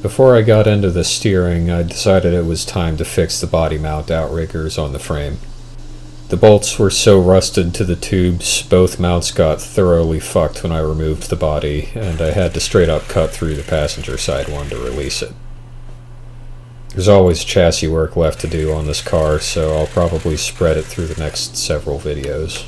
Before I got into the steering, I decided it was time to fix the body mount outriggers on the frame. The bolts were so rusted to the tubes, both mounts got thoroughly fucked when I removed the body, and I had to straight up cut through the passenger side one to release it. There's always chassis work left to do on this car, so I'll probably spread it through the next several videos.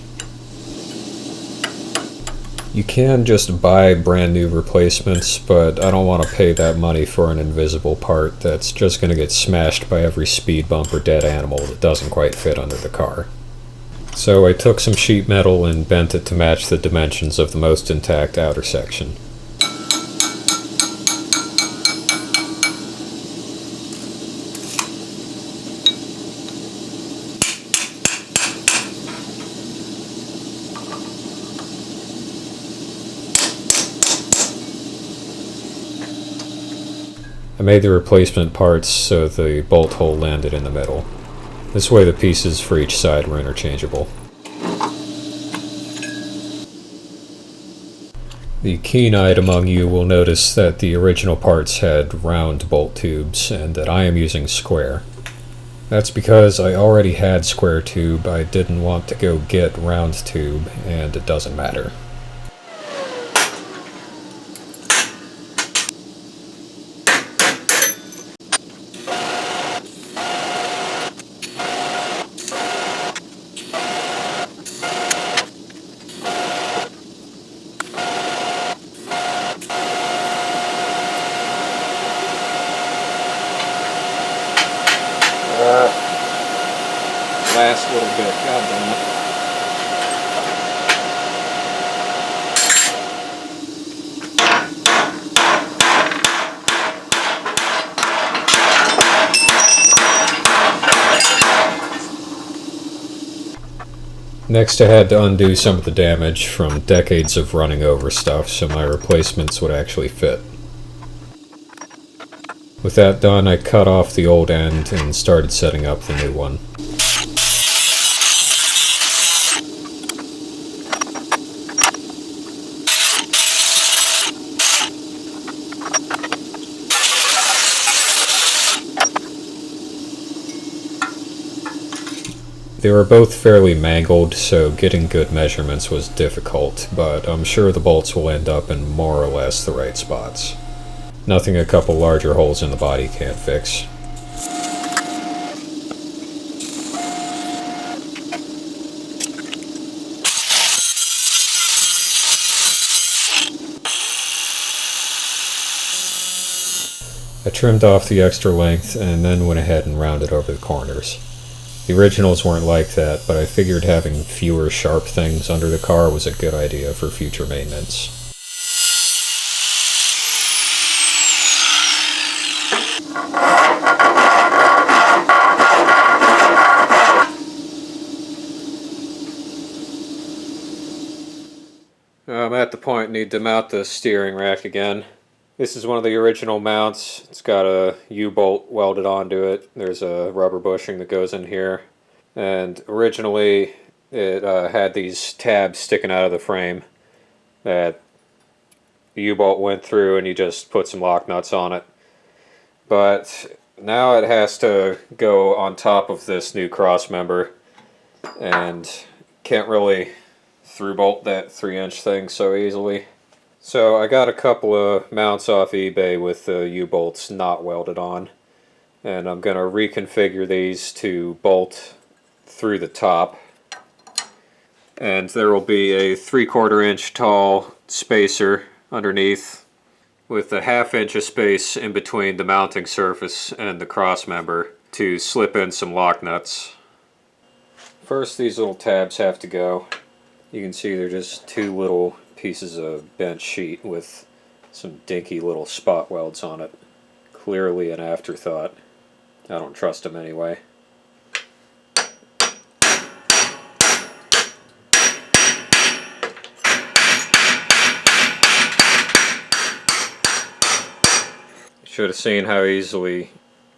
You can just buy brand new replacements, but I don't want to pay that money for an invisible part that's just going to get smashed by every speed bump or dead animal that doesn't quite fit under the car. So I took some sheet metal and bent it to match the dimensions of the most intact outer section. I made the replacement parts so the bolt hole landed in the middle. This way the pieces for each side were interchangeable. The keen-eyed among you will notice that the original parts had round bolt tubes and that I am using square. That's because I already had square tube, I didn't want to go get round tube, and it doesn't matter. Last little bit, god damn it. Next I had to undo some of the damage from decades of running over stuff so my replacements would actually fit. With that done, I cut off the old end and started setting up the new one. They were both fairly mangled, so getting good measurements was difficult, but I'm sure the bolts will end up in more or less the right spots. Nothing a couple larger holes in the body can't fix. I trimmed off the extra length and then went ahead and rounded over the corners. The originals weren't like that, but I figured having fewer sharp things under the car was a good idea for future maintenance. I'm at the point I need to mount the steering rack again. This is one of the original mounts. It's got a U-bolt welded onto it. There's a rubber bushing that goes in here. And originally it had these tabs sticking out of the frame that the U-bolt went through and you just put some lock nuts on it. But now it has to go on top of this new cross member and can't really through bolt that 3-inch thing so easily. So I got a couple of mounts off eBay with the U-bolts not welded on, and I'm going to reconfigure these to bolt through the top, and there will be a 3/4 inch tall spacer underneath with a 1/2 inch of space in between the mounting surface and the cross member to slip in some lock nuts. First, these little tabs have to go. You can see they're just two little pieces of bent sheet with some dinky little spot welds on it. Clearly an afterthought. I don't trust them anyway. Should have seen how easily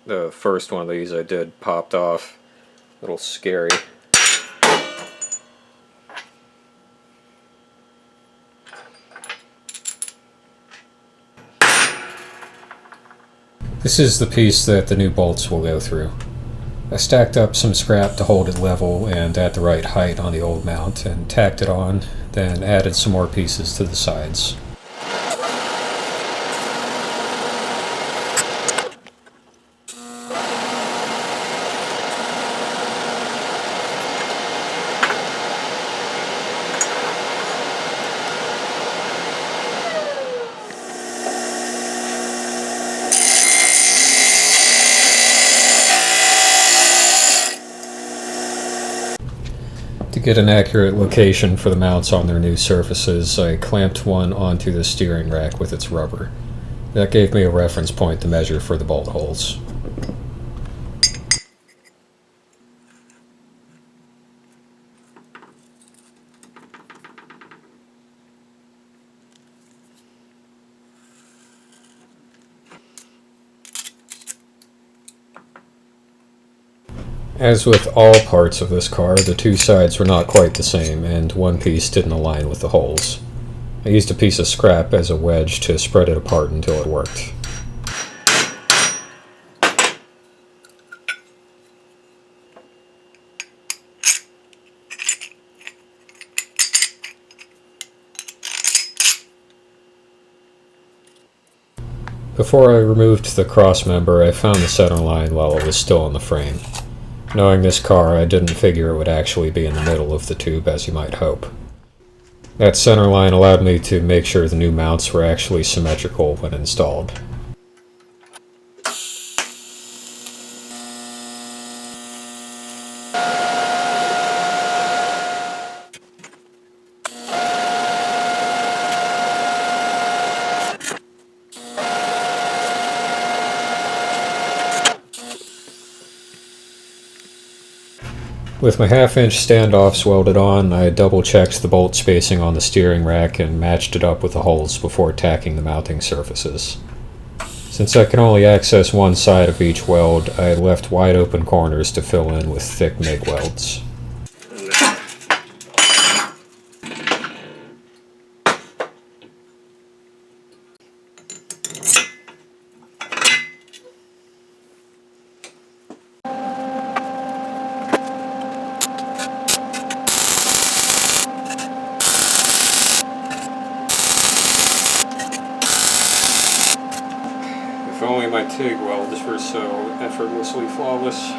the first one of these I did popped off. A little scary. This is the piece that the new bolts will go through. I stacked up some scrap to hold it level and at the right height on the old mount and tacked it on, then added some more pieces to the sides. To get an accurate location for the mounts on their new surfaces, I clamped one onto the steering rack with its rubber. That gave me a reference point to measure for the bolt holes. As with all parts of this car, the two sides were not quite the same, and one piece didn't align with the holes. I used a piece of scrap as a wedge to spread it apart until it worked. Before I removed the cross member, I found the center line while it was still on the frame. Knowing this car, I didn't figure it would actually be in the middle of the tube as you might hope. That center line allowed me to make sure the new mounts were actually symmetrical when installed. With my half-inch standoffs welded on, I double-checked the bolt spacing on the steering rack and matched it up with the holes before tacking the mounting surfaces. Since I can only access one side of each weld, I left wide open corners to fill in with thick MIG welds. If only my TIG welds were so effortlessly flawless.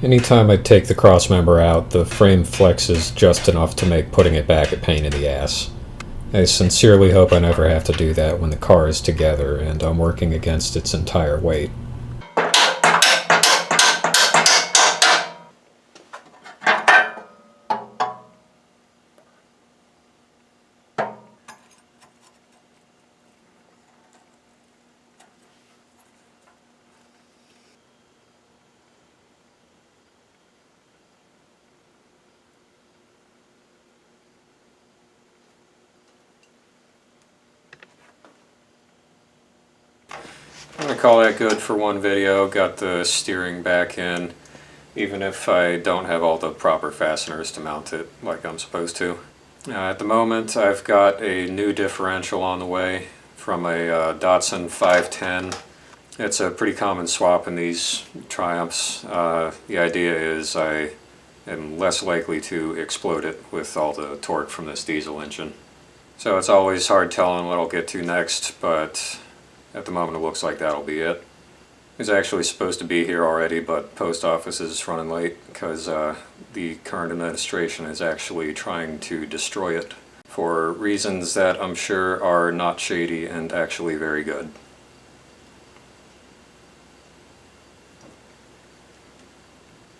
Anytime I take the cross member out, the frame flexes just enough to make putting it back a pain in the ass. I sincerely hope I never have to do that when the car is together and I'm working against its entire weight. I'm going to call that good for one video. Got the steering back in, even if I don't have all the proper fasteners to mount it like I'm supposed to. At the moment I've got a new differential on the way from a Datsun 510. It's a pretty common swap in these Triumphs. The idea is I am less likely to explode it with all the torque from this diesel engine. So it's always hard telling what I'll get to next, but at the moment it looks like that'll be it. It was actually supposed to be here already, but post office is running late because the current administration is actually trying to destroy it for reasons that I'm sure are not shady and actually very good.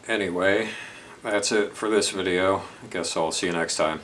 Anyway, that's it for this video. I guess I'll see you next time.